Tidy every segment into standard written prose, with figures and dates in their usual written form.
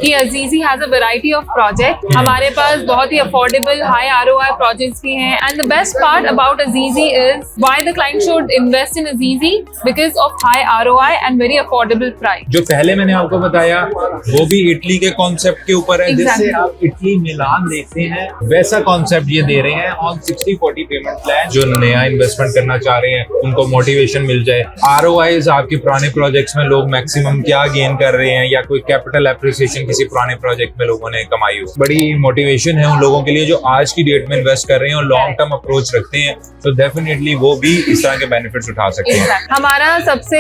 कि Azizi has a variety of project. हमारे पास बहुत ही अफोर्डेबल हाई आरओआई प्रोजेक्ट्स भी हैं and the best part about अजीजी is why the client should invest in अजीजी because of high ROI and very affordable price. जो पहले मैंने आपको बताया वो भी इटली के कॉन्सेप्ट के ऊपर है, जिससे आप इटली मिलान देखते हैं वैसा कॉन्सेप्ट ये दे रहे हैं ऑन 60-40 पेमेंट प्लान। जो नया इन्वेस्टमेंट करना चाह रहे हैं उनको मोटिवेशन मिल जाए। आरओआई आपके पुराने प्रोजेक्ट्स में लोग मैक्सिमम क्या गेन कर रहे हैं या कोई कैपिटल एप्रिसिएशन किसी पुराने प्रोजेक्ट में लोगों ने कमाई हो, बड़ी मोटिवेशन है उन लोगों के लिए जो आज की डेट में इन्वेस्ट कर रहे हैं और लॉन्ग टर्म अप्रोच रखते हैं। तो डेफिनेटली वो भी इस तरह के बेनिफिट्स उठा सकते हैं। हमारा सबसे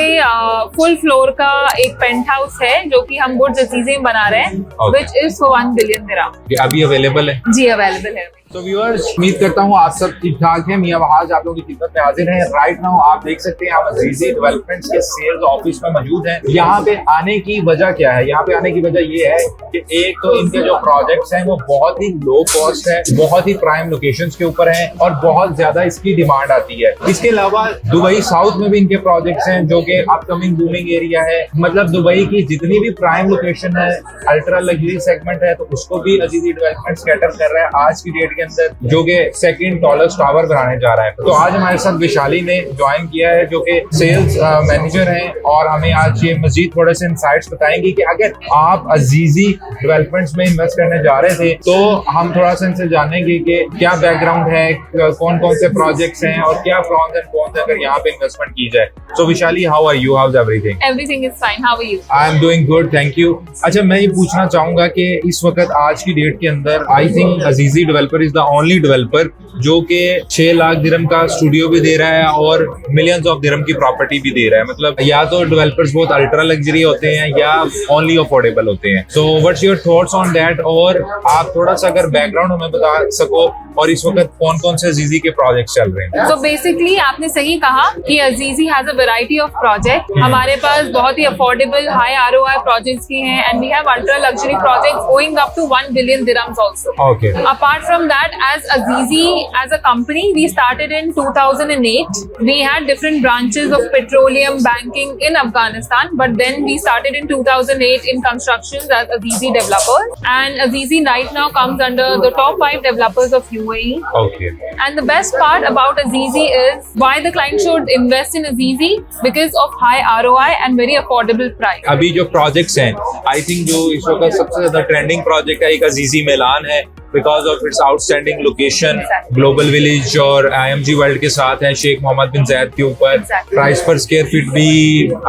फुल फ्लोर का एक पेंट हाउस है जो कि हम बुर्ज अजीजी में बना रहे हैं, विच इज फॉर 1 बिलियन दिरहम। अभी अवेलेबल है? जी अवेलेबल है। तो व्यूअर्स, उम्मीद करता हूँ आप सब ठीक ठाक हैं। मियां वहाज आप लोगों की खिदमत में हाजिर हैं। राइट नाउ आप देख सकते हैं आप अजीजी डेवलपमेंट्स के सेल्स ऑफिस में मौजूद हैं। यहाँ पे आने की वजह क्या है? यहाँ पे आने की वजह ये है कि एक तो इनके जो प्रोजेक्ट्स हैं वो बहुत ही लो कॉस्ट है, बहुत ही प्राइम लोकेशंस के ऊपर हैं और बहुत ज्यादा इसकी डिमांड आती है। इसके अलावा दुबई साउथ में भी इनके प्रोजेक्ट्स हैं जो कि अपकमिंग बूमिंग एरिया है। मतलब दुबई की जितनी भी प्राइम लोकेशन है, अल्ट्रा लग्जरी सेगमेंट है, तो उसको भी अजीजी डेवलपमेंट्स कैटर कर रहा है आज की डेट के अंदर, जो कि सेकंड टॉलेस्ट टावर बनाने जा रहा है। तो आज हमारे साथ विशाली ने ज्वाइन किया है जो कि सेल्स मैनेजर हैं और हमें आज ये मजीद थोड़े से इनसाइट्स बताएंगी कि अगर आप अजीजी डेवलपमेंट्स में इन्वेस्ट करने जा रहे थे तो हम थोड़ा सा इनसे जानेंगे कि क्या बैकग्राउंड है, कौन कौन से प्रोजेक्ट्स हैं और क्या प्रॉन्स एंड कॉन्स है अगर यहाँ पे इन्वेस्टमेंट की जाए। So Vishali, how are you? How is everything? Everything is fine, how are you? I am doing good, thank you. अच्छा, मैं ये पूछना चाहूंगा कि इस वक्त आज की डेट के अंदर I think अजीजी developer is the only developer जो कि 6 लाख दिरहम का स्टूडियो भी दे रहा है और मिलियंस ऑफ दिरहम की प्रॉपर्टी भी दे रहा है। मतलब या तो डेवलपर्स बहुत अल्ट्रा लग्जरी होते हैं या ओनली अफोर्डेबल होते हैं। So what's your thoughts on that? और आप थोड़ा सा अगर बैकग्राउंड हमें बता सको और इस वक्त कौन कौन से अजीजी के प्रोजेक्ट चल रहे हैं। तो बेसिकली आपने सही कहा कि Azizi has a variety of project. हमारे पास बहुत ही अफोर्डेबल हाई आरओआई प्रोजेक्ट्स भी हैं and we have ultra luxury projects going up to 1 billion dirhams also. Okay. Apart from that, as Azizi, as a company, we started in 2008. We had different branches of petroleum banking in Afghanistan, but then we started in 2008 in constructions as Azizi developers. And Azizi right now comes under the top 5 developers of UAE. Okay. And the best part about Azizi is why the client should invest in Azizi because of high ROI and very affordable price. अभी जो projects हैं, I think जो इस वक्त सबसे ज्यादा trending project है एक अजीजी मिलान है because of its outstanding location, global village और IMG वर्ल्ड के साथ है शेख मोहम्मद बिन जायद के ऊपर। प्राइस पर स्क्वायर फीट भी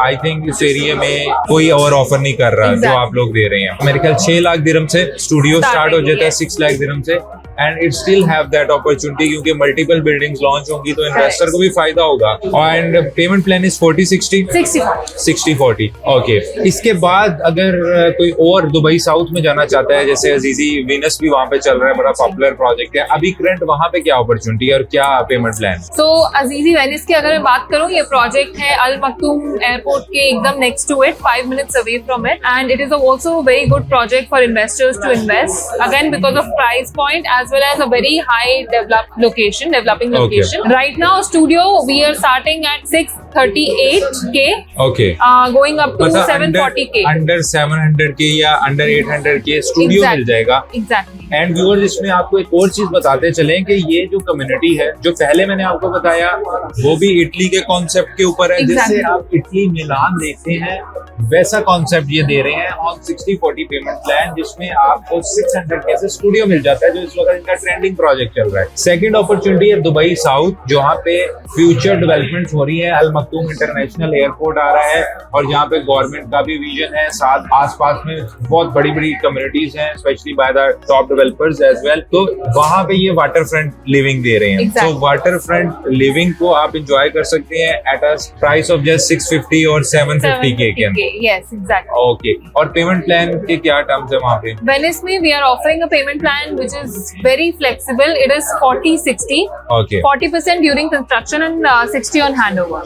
आई थिंक इस एरिया में कोई और ऑफर नहीं कर रहा जो आप लोग दे रहे हैं। मेरे ख्याल 6 लाख दिरहम से स्टूडियो स्टार्ट हो जाता है, 6 लाख दिरहम से, and it still have that opportunity क्योंकि मल्टीपल बिल्डिंग्स लॉन्च होंगी तो इन्वेस्टर को भी फायदा होगा। And payment plan is 40-60 60-40। Okay. इसके बाद अगर कोई और दुबई साउथ में जाना चाहता है, जैसे अजीजी वीनस भी वहाँ पे चल रहा है, बड़ा पॉपुलर प्रोजेक्ट है, अभी करंट वहाँ पे क्या अपॉर्चुनिटी है और क्या पेमेंट प्लान? तो अजीजी वेनिस की अगर मैं बात करूँ, ये प्रोजेक्ट है अल मक्तूम एयरपोर्ट के एकदम next to it, 5 minutes away from it, and it is also a very good project for investors to invest again because of price point as well as a very high developing location. Right now studio we are starting at 638K, okay, going up to 740K, under 700K या under 800K studio मिल जाएगा। Exactly. And viewers, इसमें आपको एक और चीज बताते चलें कि ये जो कम्युनिटी है जो पहले मैंने आपको बताया वो भी इटली के कॉन्सेप्ट के ऊपर है, जिससे आप इटली मिलान देखते हैं वैसा कॉन्सेप्ट ये दे रहे हैं ऑन 60-40 पेमेंट प्लान, जिसमें आपको 600K से स्टूडियो मिल जाता है जो इस वक्त इनका ट्रेंडिंग प्रोजेक्ट चल रहा है। सेकंड अपॉर्चुनिटी है दुबई साउथ, जहाँ पे फ्यूचर डेवलपमेंट हो रही है। अल मक्तूम इंटरनेशनल एयरपोर्ट आ रहा है और यहाँ पे गवर्नमेंट का भी विजन है, साथ आसपास में बहुत बड़ी बड़ी कम्युनिटीज हैं specially by the top developers as well. तो वहाँ पे ये वाटर फ्रंट लिविंग दे रहे हैं। तो वाटर फ्रंट लिविंग को आप इंजॉय कर सकते हैं at a price of just 650 और 750K के अंदर। Yes, exactly. ओके। और पेमेंट प्लान के क्या टर्म्स है वहाँ पे? वेनिस में we are offering a payment plan which is very flexible. It is 40-60. Okay. 40% during construction and 60 on handover.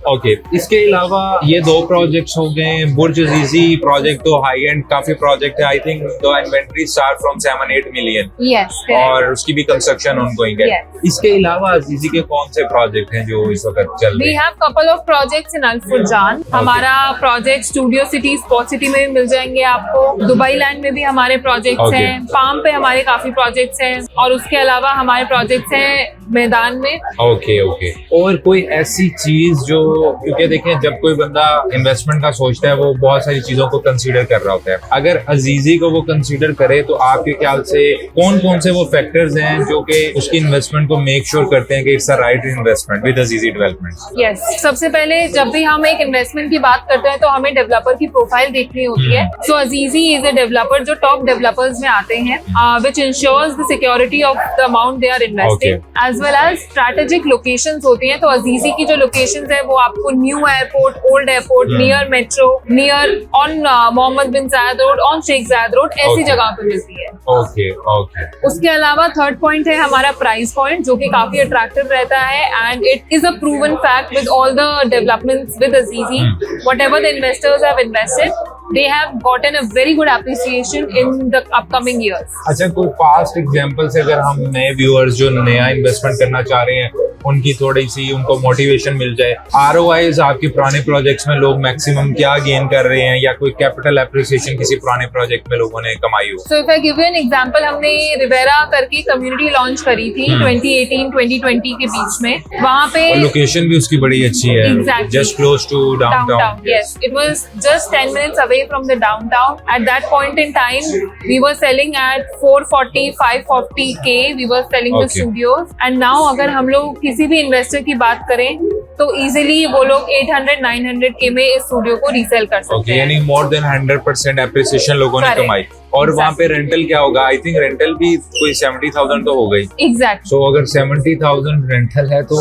Okay इसके अलावा ये दो प्रोजेक्ट्स हो गए, बुर्ज अजीजी प्रोजेक्ट तो हाई एंड काफी प्रोजेक्ट है, I think the inventory start from 7-8 million Yes, और उसकी भी कंस्ट्रक्शन ऑनगोइंग है। Yes. इसके अलावा अजीजी के कौन से प्रोजेक्ट हैं जो इस वक्त चल रहे We हैं? have couple of projects in Al Furjan. हमारा project studio city sport city में भी मिल जाएंगे आपको, दुबई लैंड में भी हमारे प्रोजेक्ट्स Okay. हैं, पाम पे हमारे काफी प्रोजेक्ट्स हैं और उसके अलावा हमारे प्रोजेक्ट्स हैं मैदान में। ओके ओके और कोई ऐसी चीज जो, क्योंकि देखें जब कोई बंदा इन्वेस्टमेंट का सोचता है वो बहुत सारी चीजों को कंसीडर कर रहा होता है, अगर अजीजी को वो कंसीडर करे तो आपके ख्याल से कौन कौन से वो फैक्टर्स हैं जो कि उसकी इन्वेस्टमेंट को मेक श्योर करते हैं कि it's a right investment with अजीजी development? Yes, सबसे पहले जब भी हम एक इन्वेस्टमेंट की बात करते हैं तो हमें डेवलपर की प्रोफाइल देखनी होती है। So Azizi is a developer जो टॉप डेवलपर्स में आते हैं, which ensures the security of the amount they are investing as well as strategic locations होती हैं। तो अजीजी की जो लोकेशंस है वो आपको new airport, old airport, near metro, near on Mohammed bin Zayed road, on Sheikh जायद रोड, ऐसी जगह पे मिलती है। ओके ओके उसके अलावा थर्ड पॉइंट है हमारा प्राइस पॉइंट जो कि काफी अट्रैक्टिव रहता है and it is a proven fact with all the developments with अजीजी, whatever the investors have invested they have gotten a very good appreciation in the upcoming years. अच्छा, कोई past example से अगर हम नए व्यूअर्स जो नया इन्वेस्टमेंट करना चाह रहे हैं उनकी थोड़ी सी उनको मोटिवेशन मिल जाए, ROIs आपके पुराने प्रोजेक्ट्स में लोग मैक्सिमम क्या गेन कर रहे हैं या कोई कैपिटल एप्रिसिएशन किसी पुराने प्रोजेक्ट में लोगों ने कमाई हो? So if I give you an example, हमने रिवेरा करके कम्युनिटी लॉन्च करी थी 2018-2020 के बीच में, वहाँ पे लोकेशन भी उसकी बड़ी अच्छी है, Exactly. Just close to downtown. Yes, it was just 10 minutes away from the downtown. At that point in time, we were selling at 440, 540K. We were selling the Okay. studios. And now अगर हम लोग किसी भी investor की बात करें तो easily वो लोग 800-900K में इस स्टूडियो को रीसेल कर सकते हैं। यानी मोर देन 100% एप्रिसिएशन लोगों ने Correct. कमाई। और वहाँ पे रेंटल क्या होगा? आई थिंक रेंटल भी कोई 70,000 तो हो गई। Exactly. सो अगर 70,000 रेंटल है तो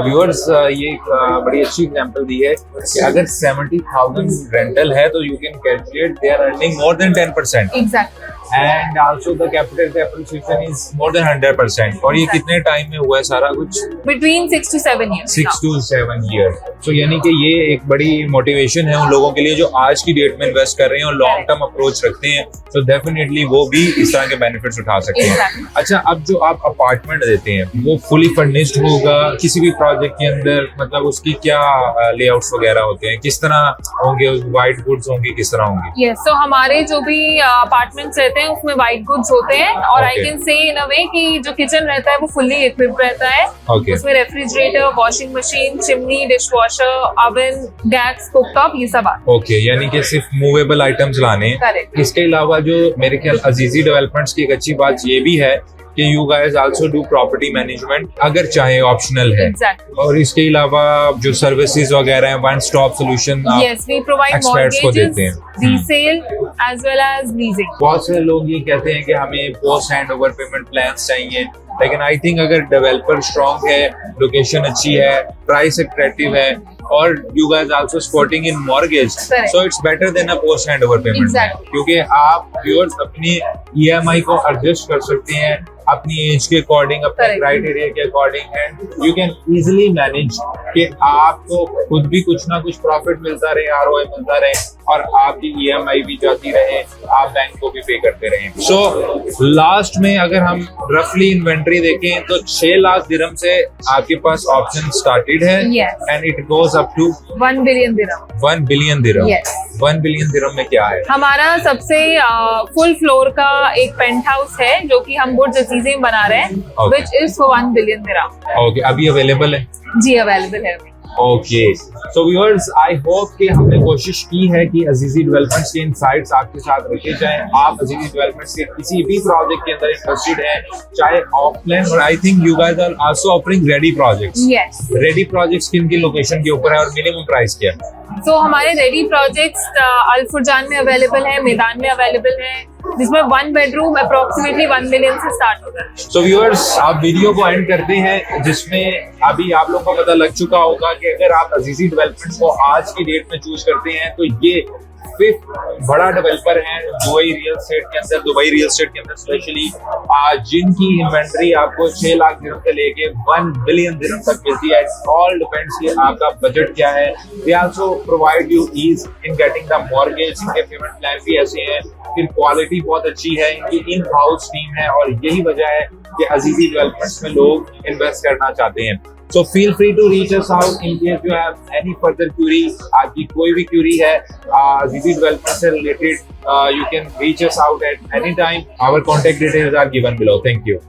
व्यूअर्स ये एक बड़ी अच्छी एग्जांपल दी है कि अगर 70,000 रेंटल है तो you can calculate they are earning more than 10% Exactly. And also the capital appreciation is more than 100%। और ये कितने टाइम में हुआ है सारा कुछ? Between 6 to 7 years. 6 to 7 years। सो यानी कि ये एक बड़ी मोटिवेशन है उन लोगों के लिए जो आज की डेट में इन्वेस्ट कर रहे हैं और लॉन्ग टर्म अप्रोच रखते हैं, तो डेफिनेटली वो भी इस तरह के बेनिफिट्स उठा सकते हैं। Exactly. अच्छा, अब जो आप अपार्टमेंट देते हैं वो फुली फर्निश्ड होगा किसी भी प्रोजेक्ट के अंदर, मतलब उसकी क्या लेआउट्स वगैरह होते हैं, किस तरह होंगे, वाइट गुड्स होंगी, किस तरह होंगी? यस, तो हमारे जो भी अपार्टमेंट्स रहते हैं उसमें वाइट गुड्स होते हैं और आई Okay. कैन से इन अ वे कि जो किचन रहता है वो फुल्ली इक्विप्ड रहता है। Okay. उसमें refrigerator, washing machine, chimney, dishwasher, oven, gas, cooktop, ये सब आते ओके, यानी कि सिर्फ मूवेबल आइटम्स लाने हैं। Correct. इसके अलावा जो मेरे ख्याल अजीजी डेवलपमेंट्स की एक अच्छी बात ये भी है कि you guys also do property management, अगर चाहे ऑप्शनल है। Exactly. और इसके अलावा जो सर्विसेज वगैरह हैं, one stop solution Yes, we provide experts को देते mortgages, हैं। resale as well as leasing. बहुत से लोग ये कहते हैं कि हमें post hand over payment plans चाहिए, लेकिन आई थिंक अगर डेवलपर स्ट्रॉन्ग है, लोकेशन अच्छी है, प्राइस अट्रैक्टिव है और you guys also supporting in mortgage, Correct. So it's better than a post hand over payment. Exactly. क्योंकि आप व्यूअर्स अपनी EMI को एडजस्ट कर सकते हैं अपनी एज के अकॉर्डिंग, अपने Correct. क्राइटेरिया के according, and you can easily manage कि आपको खुद भी कुछ ना कुछ प्रॉफिट मिलता रहे, ROI मिलता रहे और आपकी EMI भी जाती रहे, आप बैंक को भी पे करते रहे। सो लास्ट में अगर हम रफली इन्वेंट्री देखें तो 6 लाख दिरहम से आपके पास ऑप्शन स्टार्टेड है Yes. And it goes up to 1 billion dirham. 1 billion dirham. Yes. 1 billion dirham में क्या है? हमारा सबसे फुल फ्लोर का एक पेंट हाउस है जो कि हम बुर्ज अजीजी में बना रहे हैं, Okay. which is for 1 billion dirham. Okay, अभी अवेलेबल है? जी अवेलेबल है अभी। Okay, so viewers I hope कि हमने कोशिश की है कि अजीजी डेवलपमेंट्स के इनसाइट्स आपके साथ रखे जाएं। आप अजीजी डेवलपमेंट्स के किसी भी प्रोजेक्ट के अंदर इंटरेस्टेड हैं, चाहे ऑफलाइन, और I think you guys are also offering ready projects. Yes, ready projects किन की लोकेशन के ऊपर है और मिनिमम प्राइस क्या है? तो हमारे रेडी प्रोजेक्ट्स अल फुरजान में अवेलेबल है, मैदान में अवेलेबल है, जिसमें 1 bedroom अप्रोक्सीमेटली 1 million से स्टार्ट होता है। सो व्यूअर्स, आप वीडियो को एंड करते हैं जिसमें अभी आप लोगों को पता लग चुका होगा कि अगर आप अजीजी डेवलपमेंट्स को आज की डेट में चूज करते हैं तो ये 5th बड़ा डेवलपर है दुबई रियल एस्टेट के अंदर स्पेशली, जिनकी इन्वेंट्री आपको 6 लाख दिरहम से लेके 1 बिलियन दिरहम तक मिलती है। ऑल डिपेंड्स कि आपका बजट क्या है। They also provide you ease in getting the mortgage. इनके पेमेंट प्लान भी ऐसे हैं, फिर क्वालिटी बहुत अच्छी है, इनकी इन हाउस टीम है, और यही वजह है कि अजीजी डेवलपमेंट्स में लोग इन्वेस्ट करना चाहते हैं। So feel free to reach us out in case you have any further query. आपकी कोई भी क्यूरी है अजीजी डेवलपमेंट से related, you can reach us out at any time. Our contact details are given below. Thank you.